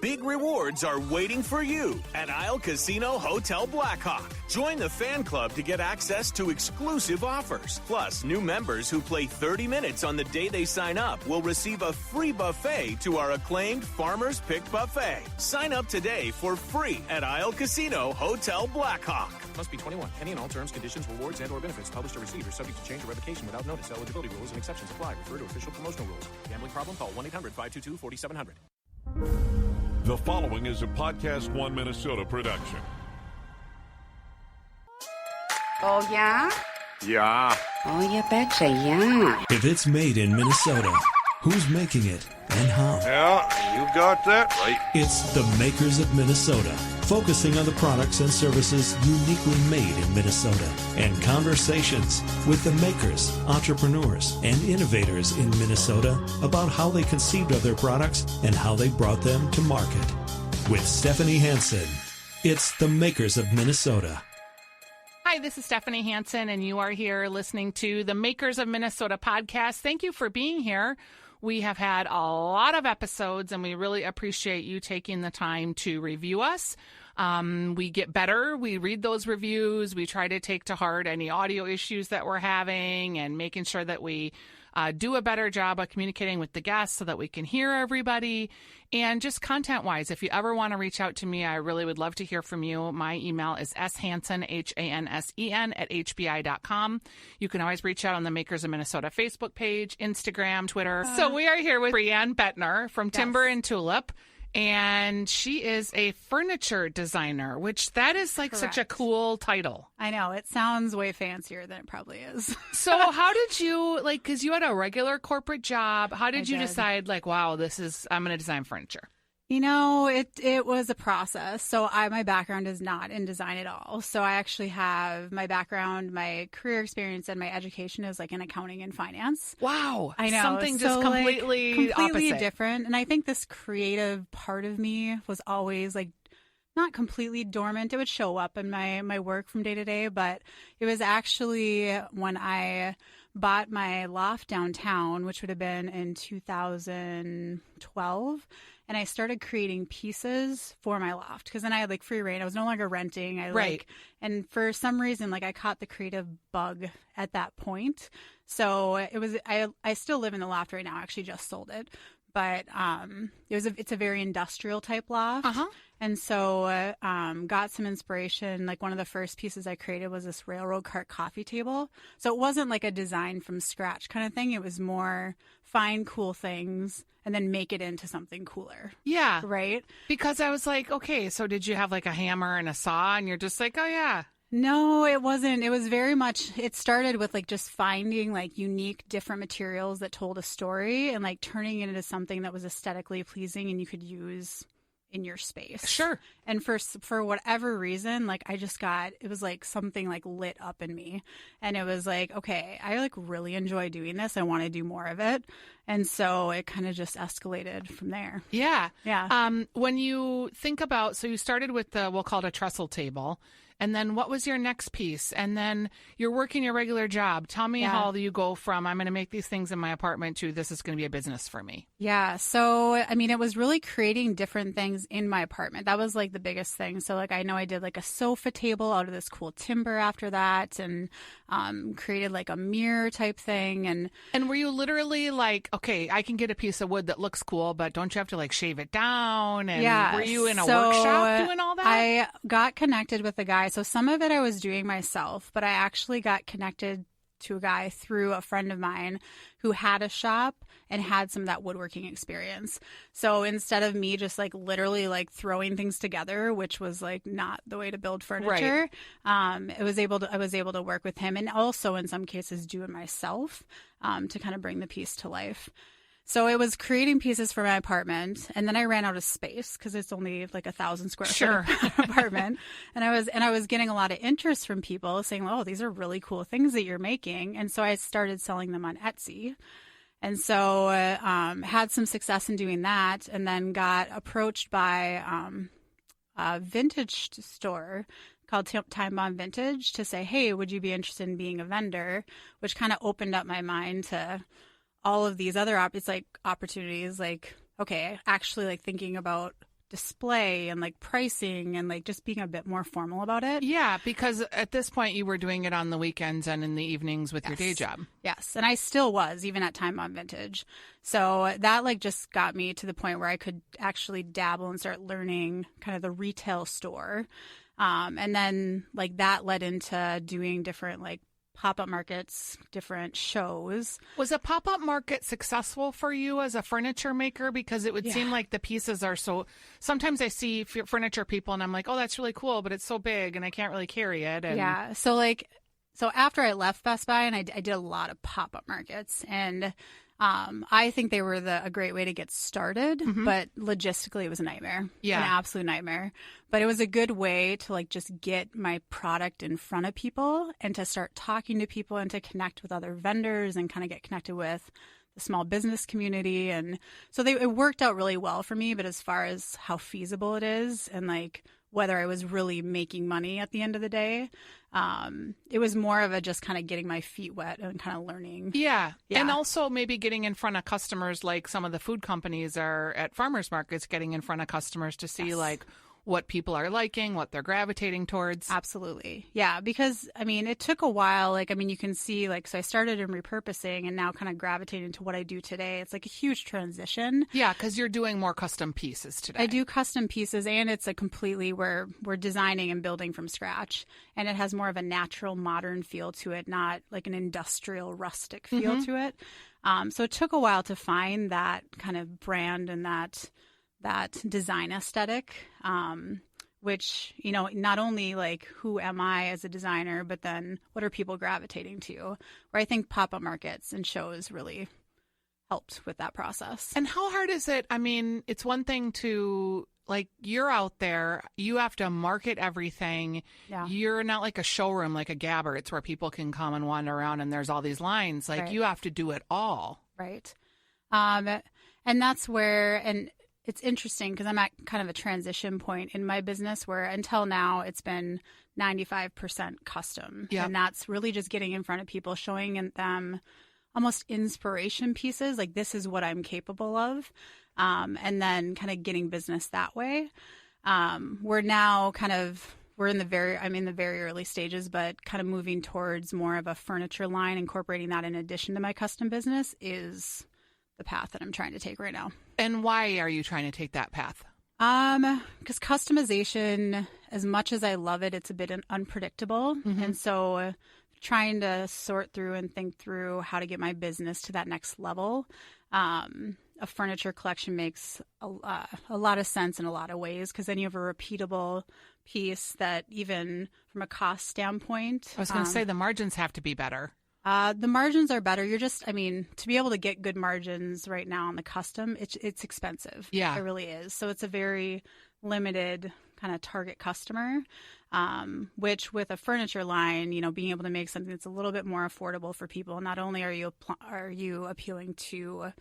big rewards are waiting for you at Isle Casino Hotel Blackhawk. Join the fan club to get access to exclusive offers. Plus, new members who play 30 minutes on the day they sign up will receive a free buffet to our acclaimed Farmer's Pick Buffet. Sign up today for free at Isle Casino Hotel Blackhawk. Must be 21. Any and all terms, conditions, rewards, and/or benefits published or received are subject to change or revocation without notice. Eligibility rules and exceptions apply. Refer to official promotional rules. Gambling problem? Call 1-800-522-4700. The following is a Podcast One Minnesota production. Oh, yeah? Yeah. Oh, you betcha, yeah. If it's made in Minnesota, who's making it and how? Yeah, you got that right. It's the Makers of Minnesota, focusing on the products and services uniquely made in Minnesota, and conversations with the makers, entrepreneurs, and innovators in Minnesota about how they conceived of their products and how they brought them to market. With Stephanie Hansen, it's the Makers of Minnesota. Hi, this is Stephanie Hansen, and you are here listening to the Makers of Minnesota podcast. Thank you for being here. We have had a lot of episodes, and we really appreciate you taking the time to review us. We get better. We read those reviews. We try to take to heart any audio issues that we're having and making sure that we do a better job of communicating with the guests so that we can hear everybody. And just content-wise, if you ever want to reach out to me, I really would love to hear from you. My email is shansen, Hansen, @hbi.com. You can always reach out on the Makers of Minnesota Facebook page, Instagram, Twitter. So we are here with Brianne Bettner from Timber and Tulip. And she is a furniture designer, which that is like such a cool title. I know. It sounds way fancier than it probably is. So how did you, like, because you had a regular corporate job, how did you decide, like, wow, I'm going to design furniture? You know, it was a process. So my background is not in design at all. So I actually have my background, my career experience, and my education is like in accounting and finance. Wow. I know. Something just completely opposite. Different. And I think this creative part of me was always like not completely dormant. It would show up in my work from day to day. But it was actually when I bought my loft downtown, which would have been in 2012. And I started creating pieces for my loft because then I had like free reign. I was no longer renting. And for some reason, like I caught the creative bug at that point. So it was, I still live in the loft right now. I actually just sold it, but it's a very industrial type loft. Uh-huh. And so got some inspiration. Like one of the first pieces I created was this railroad cart coffee table. So it wasn't like a design from scratch kind of thing. It was more find cool things and then make it into something cooler. Yeah. Right? Because I was like, okay, so did you have like a hammer and a saw and you're just like, oh yeah. No, it wasn't. It was very much, it started with like just finding like unique different materials that told a story and like turning it into something that was aesthetically pleasing and you could use in your space. Sure. And for whatever reason, like I just it was like something like lit up in me. And it was like, okay, I like really enjoy doing this. I want to do more of it. And so it kind of just escalated from there. Yeah. Yeah. When you think about, so you started with we'll call it a trestle table. And then what was your next piece? And then you're working your regular job. Tell me how you go from I'm going to make these things in my apartment to this is going to be a business for me. Yeah. So, I mean, it was really creating different things in my apartment. That was like the biggest thing. So like I know I did like a sofa table out of this cool timber after that and created like a mirror type thing. And were you literally like, okay, I can get a piece of wood that looks cool, but don't you have to like shave it down? And were you in a workshop doing all that? I got connected with a guy. So some of it I was doing myself, but I actually got connected to a guy through a friend of mine who had a shop and had some of that woodworking experience. So instead of me just like literally like throwing things together, which was like not the way to build furniture, I was able to work with him and also in some cases do it myself to kind of bring the piece to life. So it was creating pieces for my apartment, and then I ran out of space because it's only like 1,000 square foot apartment, and I was getting a lot of interest from people saying, "Oh, these are really cool things that you're making," and so I started selling them on Etsy, and so had some success in doing that, and then got approached by a vintage store called Time Bomb Vintage to say, "Hey, would you be interested in being a vendor?" Which kind of opened up my mind to all of these other opportunities, like, okay, actually like thinking about display and like pricing and like just being a bit more formal about it. Yeah, because at this point you were doing it on the weekends and in the evenings with your day job. Yes, and I still was, even at Time Bomb Vintage. So that like just got me to the point where I could actually dabble and start learning kind of the retail store. And then like that led into doing different like pop-up markets, different shows. Was a pop-up market successful for you as a furniture maker? Because it would seem like the pieces are so... Sometimes I see furniture people and I'm like, oh, that's really cool, but it's so big and I can't really carry it. And... Yeah. So after I left Best Buy, and I did a lot of pop-up markets, and I think they were a great way to get started, but logistically it was a nightmare. Yeah. An absolute nightmare. But it was a good way to like just get my product in front of people and to start talking to people and to connect with other vendors and kind of get connected with the small business community. And so it worked out really well for me. But as far as how feasible it is and like whether I was really making money at the end of the day, it was more of a just kind of getting my feet wet and kind of learning. Yeah. And also maybe getting in front of customers, like some of the food companies are at farmers markets, getting in front of customers to see like what people are liking, what they're gravitating towards. Absolutely. Yeah. Because, I mean, it took a while. Like, I mean, you can see, like, so I started in repurposing and now kind of gravitating to what I do today. It's like a huge transition. Yeah. Because you're doing more custom pieces today. I do custom pieces, and it's a completely where we're designing and building from scratch. And it has more of a natural, modern feel to it, not like an industrial, rustic feel to it. So it took a while to find that kind of brand and that design aesthetic, which, you know, not only like who am I as a designer, but then what are people gravitating to? Where I think pop-up markets and shows really helped with that process. And how hard is it? I mean, it's one thing to, like, you're out there, you have to market everything. Yeah. You're not like a showroom, like a Gabber. It's where people can come and wander around and there's all these lines. Like, you have to do it all. Right. And that's where, and it's interesting because I'm at kind of a transition point in my business where until now it's been 95% custom. Yeah. And that's really just getting in front of people, showing them almost inspiration pieces, like this is what I'm capable of, and then kind of getting business that way. We're now I'm in the very early stages, but kind of moving towards more of a furniture line, incorporating that in addition to my custom business is the path that I'm trying to take right now. And why are you trying to take that path? Because customization, as much as I love it, it's a bit unpredictable. And so trying to sort through and think through how to get my business to that next level. A furniture collection makes a lot of sense in a lot of ways because then you have a repeatable piece that even from a cost standpoint. I was going to say the margins have to be better. The margins are better. To be able to get good margins right now on the custom, it's expensive. Yeah. It really is. So it's a very limited kind of target customer, which with a furniture line, you know, being able to make something that's a little bit more affordable for people. Not only are you appealing to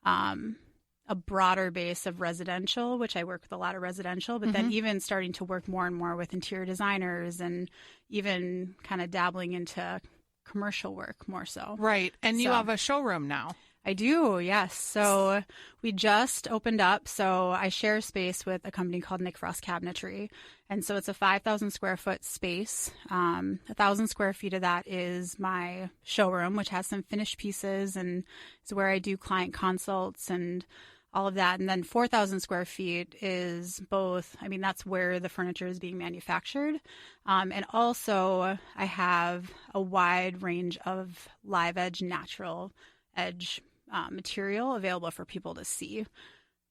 a broader base of residential, which I work with a lot of residential, but then even starting to work more and more with interior designers and even kind of dabbling into commercial work more so. Right. And you have a showroom now. I do, yes. So we just opened up. So I share space with a company called Nick Frost Cabinetry. And so it's a 5,000 square foot space. 1,000 square feet of that is my showroom, which has some finished pieces and is where I do client consults and all of that. And then 4,000 square feet is both, I mean, that's where the furniture is being manufactured. And also I have a wide range of live edge, natural edge material available for people to see.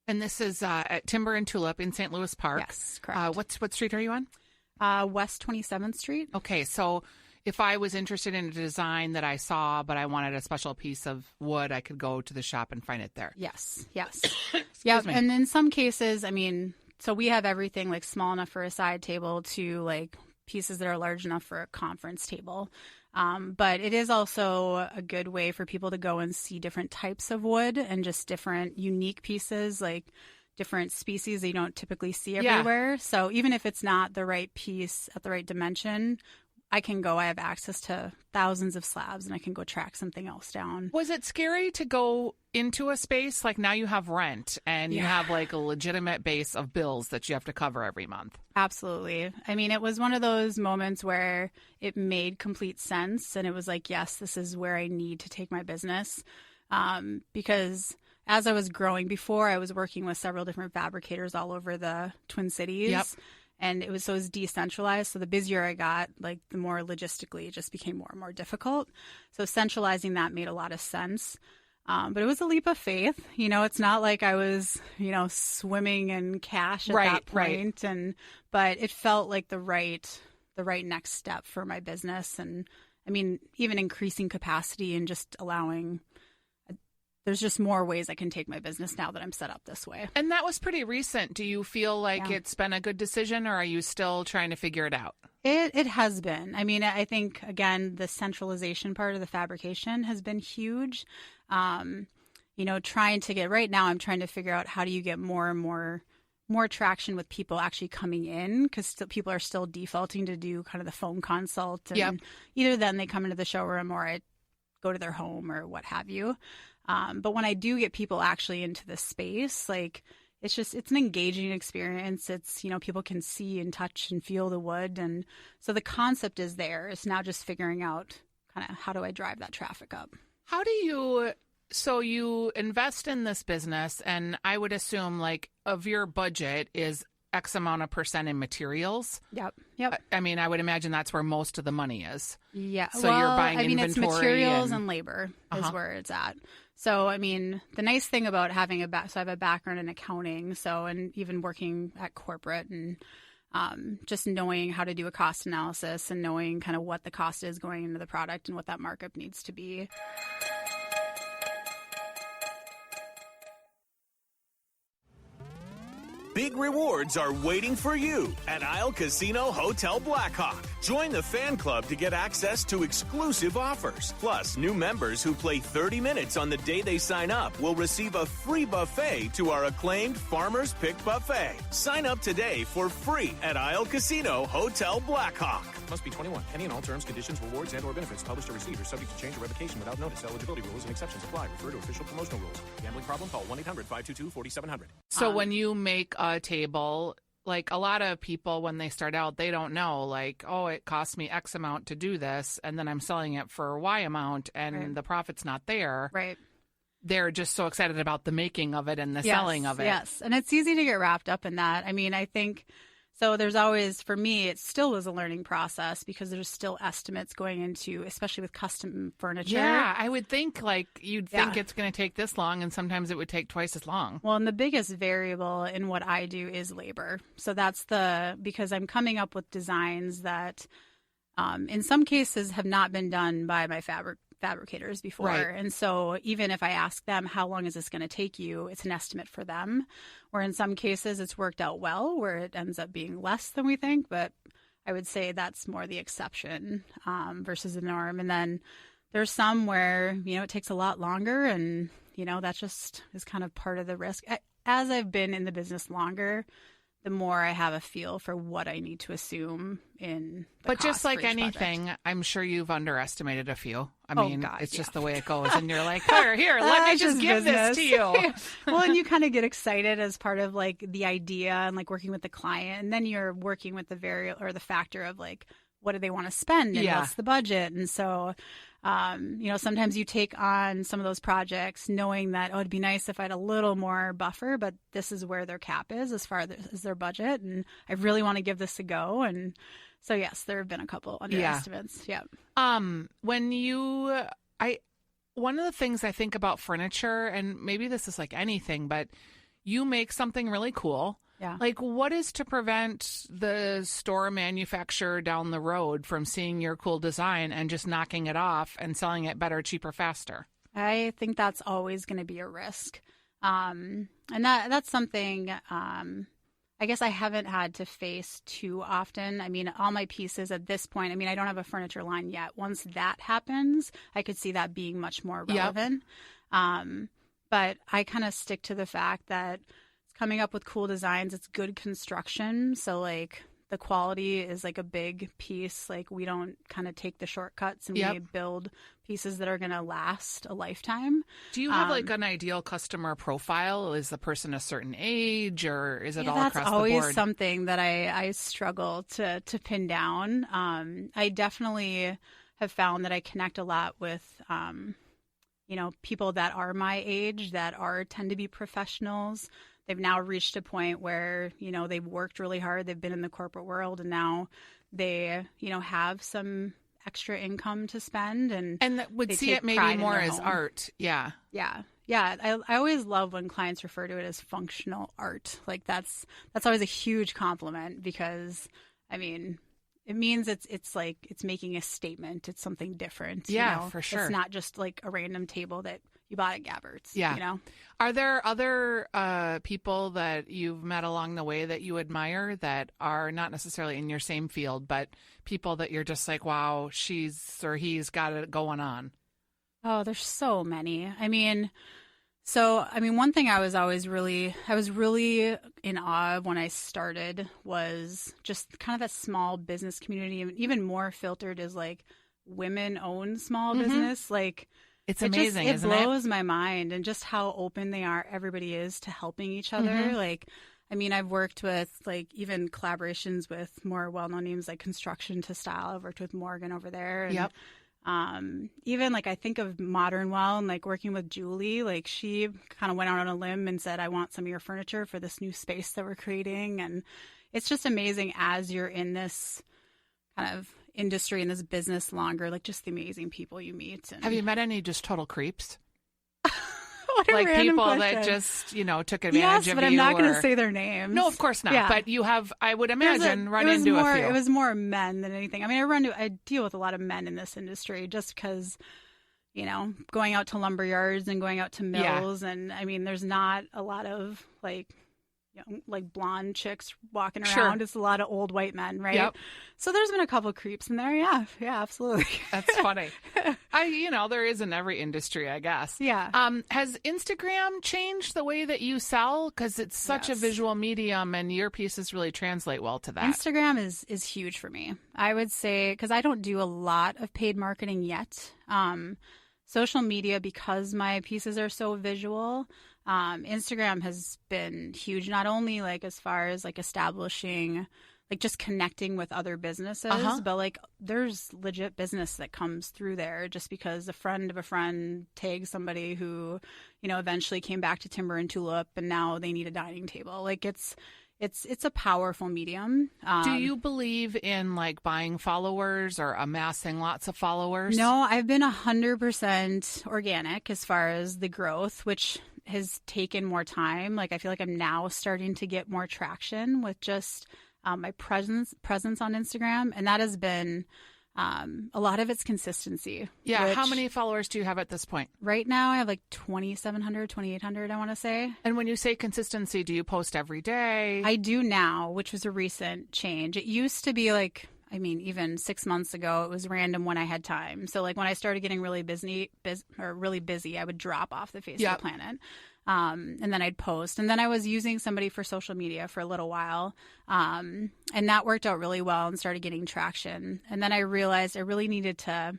And this is at Timber and Tulip in St. Louis Park. Yes, correct. What street are you on? West 27th Street. Okay, so if I was interested in a design that I saw, but I wanted a special piece of wood, I could go to the shop and find it there. Yes. Yeah, and in some cases, I mean, so we have everything like small enough for a side table to like pieces that are large enough for a conference table. But it is also a good way for people to go and see different types of wood and just different unique pieces, like different species that you don't typically see everywhere. So even if it's not the right piece at the right dimension, I have access to thousands of slabs and I can go track something else down. Was it scary to go into a space like now you have rent and you have like a legitimate base of bills that you have to cover every month? Absolutely. I mean, it was one of those moments where it made complete sense. And it was like, yes, this is where I need to take my business. Because as I was growing before, I was working with several different fabricators all over the Twin Cities. Yep. And it was decentralized. So the busier I got, like the more logistically it just became more and more difficult. So centralizing that made a lot of sense. But it was a leap of faith. You know, it's not like I was, swimming in cash at that point. But it felt like the right next step for my business. And I mean, even increasing capacity and just allowing. There's just more ways I can take my business now that I'm set up this way. And that was pretty recent. Do you feel like it's been a good decision, or are you still trying to figure it out? It has been. I mean, I think, again, the centralization part of the fabrication has been huge. Right now I'm trying to figure out how do you get more and more traction with people actually coming in, because people are still defaulting to do kind of the phone consult. And either then they come into the showroom or I go to their home or what have you. But when I do get people actually into the space, like it's an engaging experience. It's, people can see and touch and feel the wood. And so the concept is there. It's now just figuring out kind of how do I drive that traffic up? So you invest in this business, and I would assume like of your budget is X amount of percent in materials. Yep. I mean, I would imagine that's where most of the money is. Yeah. So you're buying inventory. It's materials and labor is where it's at. So, I mean, the nice thing about having so I have a background in accounting, and even working at corporate and just knowing how to do a cost analysis and knowing kind of what the cost is going into the product and what that markup needs to be. Big rewards are waiting for you at Isle Casino Hotel Blackhawk. Join the fan club to get access to exclusive offers. Plus, new members who play 30 minutes on the day they sign up will receive a free buffet to our acclaimed Farmer's Pick Buffet. Sign up today for free at Isle Casino Hotel Blackhawk. Must be 21. Any and all terms, conditions, rewards, and/or benefits published or received are subject to change or revocation without notice. Eligibility rules and exceptions apply. Refer to official promotional rules. Gambling problem? Call 1-800-522-4700. So when you make a table, like a lot of people when they start out, they don't know, like, oh, it cost me X amount to do this, and then I'm selling it for Y amount, and the profit's not there. Right. They're just so excited about the making of it and the selling of it. Yes, and it's easy to get wrapped up in that. I mean, I think... So there's always, for me, it still was a learning process because there's still estimates going into, especially with custom furniture. Yeah, I would think you'd think it's going to take this long, and sometimes it would take twice as long. Well, and the biggest variable in what I do is labor. So that's because I'm coming up with designs that in some cases have not been done by my fabricators before. Right. And so even if I ask them, how long is this going to take you? It's an estimate for them. Or in some cases it's worked out well where it ends up being less than we think. But I would say that's more the exception versus the norm. And then there's some where, it takes a lot longer and, that just is kind of part of the risk. As I've been in the business longer, the more I have a feel for what I need to assume in the But cost just like for each anything, project. I'm sure you've underestimated a few. It's just the way it goes. Yeah. And you're like, here, let me just give this to you. Well, and you kind of get excited as part of like the idea and like working with the client. And then you're working with the factor of like, what do they want to spend and what's the budget? And so, sometimes you take on some of those projects knowing that, it'd be nice if I had a little more buffer, but this is where their cap is as far as their budget. And I really want to give this a go. And so, yes, there have been a couple underestimates. Yeah. One of the things I think about furniture, and maybe this is like anything, but you make something really cool. Yeah. Like, what is to prevent the store manufacturer down the road from seeing your cool design and just knocking it off and selling it better, cheaper, faster? I think that's always going to be a risk. And that's something I guess I haven't had to face too often. I mean, all my pieces at this point, I don't have a furniture line yet. Once that happens, I could see that being much more relevant. But I kind of stick to the fact that coming up with cool designs, it's good construction. So like the quality is like a big piece. Like we don't kind of take the shortcuts, and we build pieces that are going to last a lifetime. Do you have like an ideal customer profile? Is the person a certain age, or is it all across the board? That's always something that I struggle to pin down. I definitely have found that I connect a lot with, people that are my age, that tend to be professionals. They've now reached a point where, they've worked really hard. They've been in the corporate world, and now they, have some extra income to spend, and would see it maybe more as art. Yeah. I always love when clients refer to it as functional art. Like that's always a huge compliment, because it means it's like it's making a statement. It's something different. Yeah, for sure. It's not just like a random table that you bought at Gabbert's. Yeah. Are there other people that you've met along the way that you admire that are not necessarily in your same field, but people that you're just like, wow, she's or he's got it going on? Oh, there's so many. One thing I was really in awe of when I started was just kind of a small business community, and even more filtered is like women-owned small business. Like it's amazing, it blows my mind, and just how open everybody is to helping each other. Like, I've worked with like even collaborations with more well-known names like Construction to Style. I've worked with Morgan over there. And, even like I think of Modern Well and like working with Julie, like she kind of went out on a limb and said, I want some of your furniture for this new space that we're creating. And it's just amazing as you're in this kind of industry and this business longer, like just the amazing people you meet. And have you met any just total creeps? What a like random people question. that just, took advantage of you? Yes, but I'm not going to say their names. No, of course not. Yeah. But you have, I would imagine, run into a few. It was more men than anything. I deal with a lot of men in this industry just because, going out to lumber yards and going out to mills. And there's not a lot of like blonde chicks walking around. Sure. It's a lot of old white men, right? Yep. So there's been a couple of creeps in there. Yeah, absolutely. That's funny. There is in every industry, I guess. Yeah. Has Instagram changed the way that you sell? Because it's such a visual medium, and your pieces really translate well to that. Instagram is huge for me. I would say, because I don't do a lot of paid marketing yet. Social media, because my pieces are so visual, Instagram has been huge, not only like as far as like establishing, like just connecting with other businesses, but like there's legit business that comes through there just because a friend of a friend tags somebody who, eventually came back to Timber and Tulip, and now they need a dining table. Like it's a powerful medium. Do you believe in like buying followers or amassing lots of followers? No, I've been 100% organic as far as the growth, which has taken more time. Like I feel like I'm now starting to get more traction with just my presence on Instagram, and that has been a lot of it's consistency. Yeah. How many followers do you have at this point? Right now I have like 2,700, 2,800, I want to say. And when you say consistency, do you post every day? I do now, which was a recent change. It used to be like, even 6 months ago, it was random when I had time. So like when I started getting really busy, I would drop off the face of the planet. And then I'd post. And then I was using somebody for social media for a little while. And that worked out really well and started getting traction. And then I realized I really needed to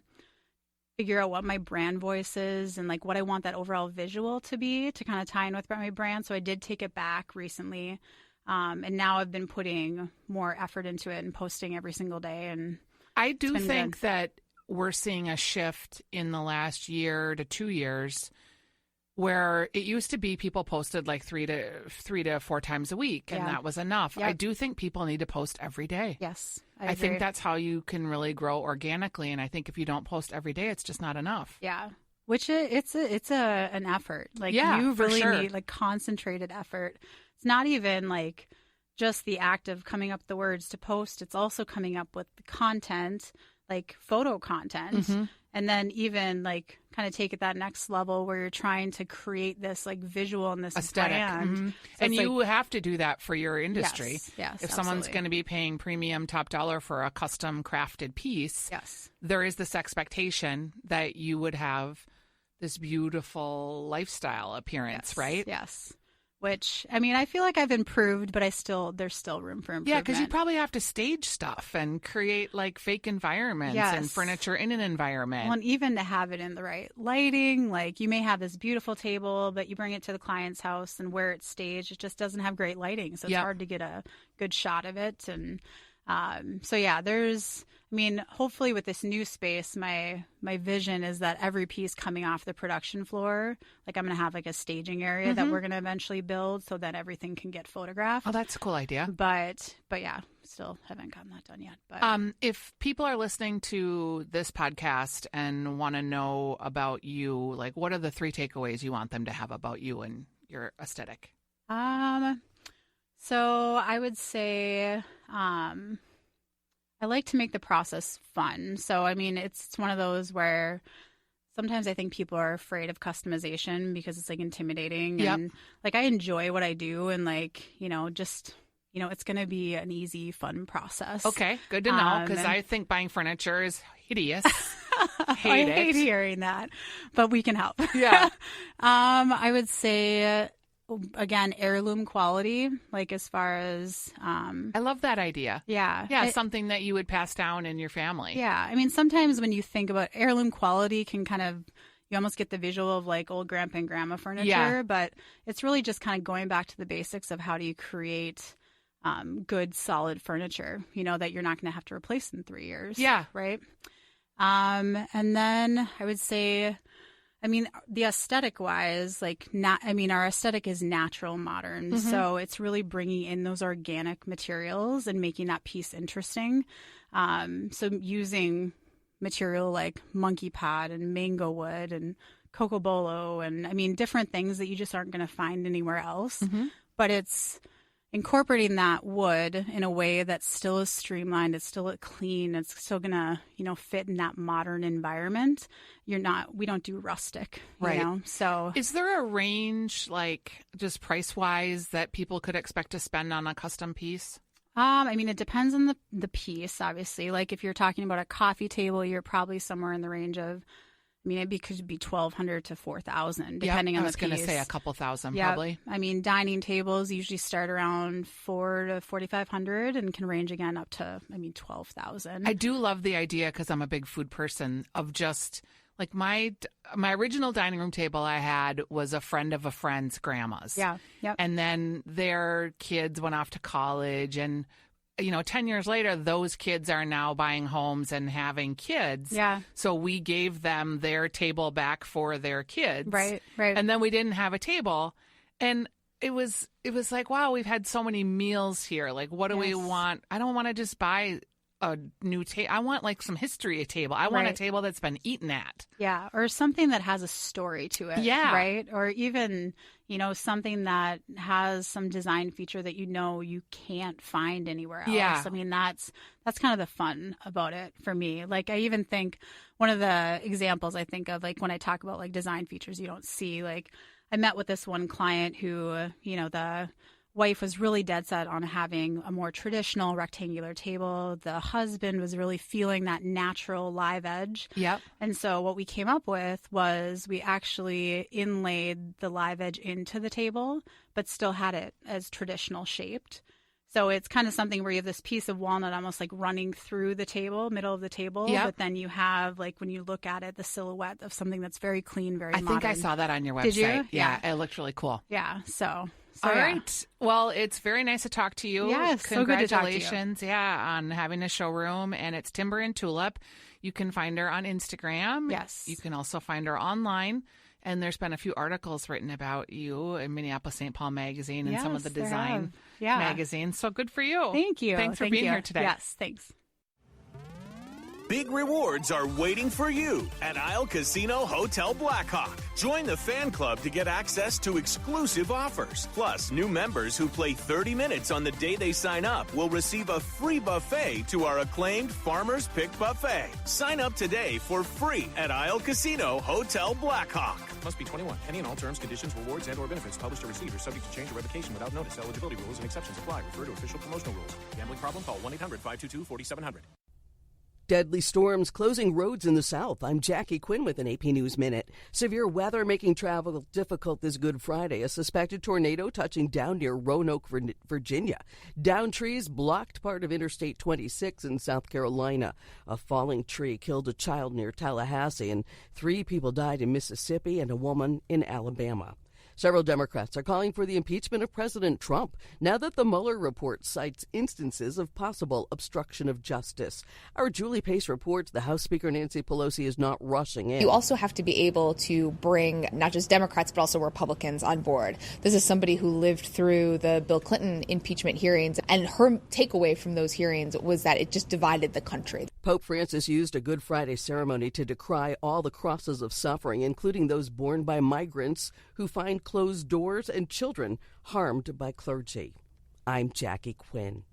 figure out what my brand voice is and like what I want that overall visual to be to kind of tie in with my brand. So I did take it back recently. And now I've been putting more effort into it and posting every single day. And I do think that we're seeing a shift in the last year to 2 years where it used to be people posted like three to four times a week, and that was enough. Yep. I do think people need to post every day. Yes, I think that's how you can really grow organically. And I think if you don't post every day, it's just not enough. Yeah. Which it's an effort. Like you really need like concentrated effort. It's not even like just the act of coming up with the words to post. It's also coming up with the content, like photo content. Mm-hmm. And then even like kind of take it that next level where you're trying to create this like visual and this aesthetic. brand. Mm-hmm. So and you have to do that for your industry. Yes, if someone's going to be paying premium top dollar for a custom crafted piece, yes, there is this expectation that you would have this beautiful lifestyle appearance, right? Yes. which, I mean, I feel like I've improved, but there's still room for improvement. Yeah, because you probably have to stage stuff and create like fake environments and furniture in an environment. Well, and even to have it in the right lighting, like you may have this beautiful table, but you bring it to the client's house and where it's staged, it just doesn't have great lighting. So it's hard to get a good shot of it. And so, yeah, hopefully with this new space, my vision is that every piece coming off the production floor, like I'm going to have like a staging area that we're going to eventually build so that everything can get photographed. Oh, that's a cool idea. But yeah, still haven't gotten that done yet. But if people are listening to this podcast and want to know about you, like what are the 3 takeaways you want them to have about you and your aesthetic? So I would say, I like to make the process fun. So, I mean, it's one of those where sometimes I think people are afraid of customization because it's like intimidating. Yep. And like I enjoy what I do and like, it's going to be an easy, fun process. Okay, good to know because I think buying furniture is hideous. I hate hearing that, but we can help. Yeah. I would say, again, heirloom quality, like as far as I love that idea. Yeah, something that you would pass down in your family. Yeah, I mean, sometimes when you think about heirloom quality, can kind of, you almost get the visual of like old grandpa and grandma furniture, but it's really just kind of going back to the basics of how do you create good, solid furniture, that you're not going to have to replace in 3 years. Yeah, right. And then I would say, I mean, the aesthetic wise, our aesthetic is natural modern. So it's really bringing in those organic materials and making that piece interesting. So using material like monkey pod and mango wood and cocobolo and I mean, different things that you just aren't going to find anywhere else. But it's incorporating that wood in a way that still is streamlined, it's still clean, it's still gonna, fit in that modern environment. We don't do rustic, right? So is there a range, like just price wise, that people could expect to spend on a custom piece? I mean, it depends on the piece, obviously. Like if you're talking about a coffee table, you're probably somewhere in the range of, it could be $1,200 to $4,000 depending on the piece. I was going to say a couple thousand, probably. I mean, dining tables usually start around $4,000 to $4,500 and can range again up to, $12,000. I do love the idea because I'm a big food person of just like my original dining room table I had was a friend of a friend's grandma's. Yeah. Yep. And then their kids went off to college and 10 years later, those kids are now buying homes and having kids. Yeah. So we gave them their table back for their kids. Right. And then we didn't have a table. And it was like, wow, we've had so many meals here. Like, what do we want? I don't want to just buy a new table. I want like some history table. I want a table that's been eaten at. Yeah. Or something that has a story to it. Yeah. Right. Or even, something that has some design feature that you can't find anywhere else. Yeah. I mean, that's kind of the fun about it for me. Like I even think one of the examples I think of, like when I talk about like design features you don't see, like I met with this one client who, the wife was really dead set on having a more traditional rectangular table. The husband was really feeling that natural live edge. Yep. And so what we came up with was we actually inlaid the live edge into the table, but still had it as traditional shaped. So it's kind of something where you have this piece of walnut almost like running through the table, middle of the table. Yep. But then you have, like, when you look at it, the silhouette of something that's very clean, very modern. I think I saw that on your website. Did you? Yeah, it looked really cool. Yeah, so all right. Well, it's very nice to talk to you. Yes, so good to talk to you. Congratulations, on having a showroom, and it's Timber and Tulip. You can find her on Instagram. Yes. You can also find her online. And there's been a few articles written about you in Minneapolis St. Paul Magazine and some of the design magazines. So good for you. Thank you. Thanks for being here today. Yes, thanks. Big rewards are waiting for you at Isle Casino Hotel Blackhawk. Join the fan club to get access to exclusive offers. Plus, new members who play 30 minutes on the day they sign up will receive a free buffet to our acclaimed Farmer's Pick Buffet. Sign up today for free at Isle Casino Hotel Blackhawk. Must be 21. Any and all terms, conditions, rewards, and/or benefits published or received are subject to change or revocation without notice. Eligibility rules and exceptions apply. Refer to official promotional rules. Gambling problem? Call 1-800-522-4700. Deadly storms closing roads in the south. I'm Jackie Quinn with an AP News Minute. Severe weather making travel difficult this Good Friday. A suspected tornado touching down near Roanoke, Virginia. Downed trees blocked part of Interstate 26 in South Carolina. A falling tree killed a child near Tallahassee, and 3 people died in Mississippi and a woman in Alabama. Several Democrats are calling for the impeachment of President Trump now that the Mueller report cites instances of possible obstruction of justice. Our Julie Pace reports the House Speaker Nancy Pelosi is not rushing in. You also have to be able to bring not just Democrats but also Republicans on board. This is somebody who lived through the Bill Clinton impeachment hearings, and her takeaway from those hearings was that it just divided the country. Pope Francis used a Good Friday ceremony to decry all the crosses of suffering, including those borne by migrants who find closed doors and children harmed by clergy. I'm Jackie Quinn.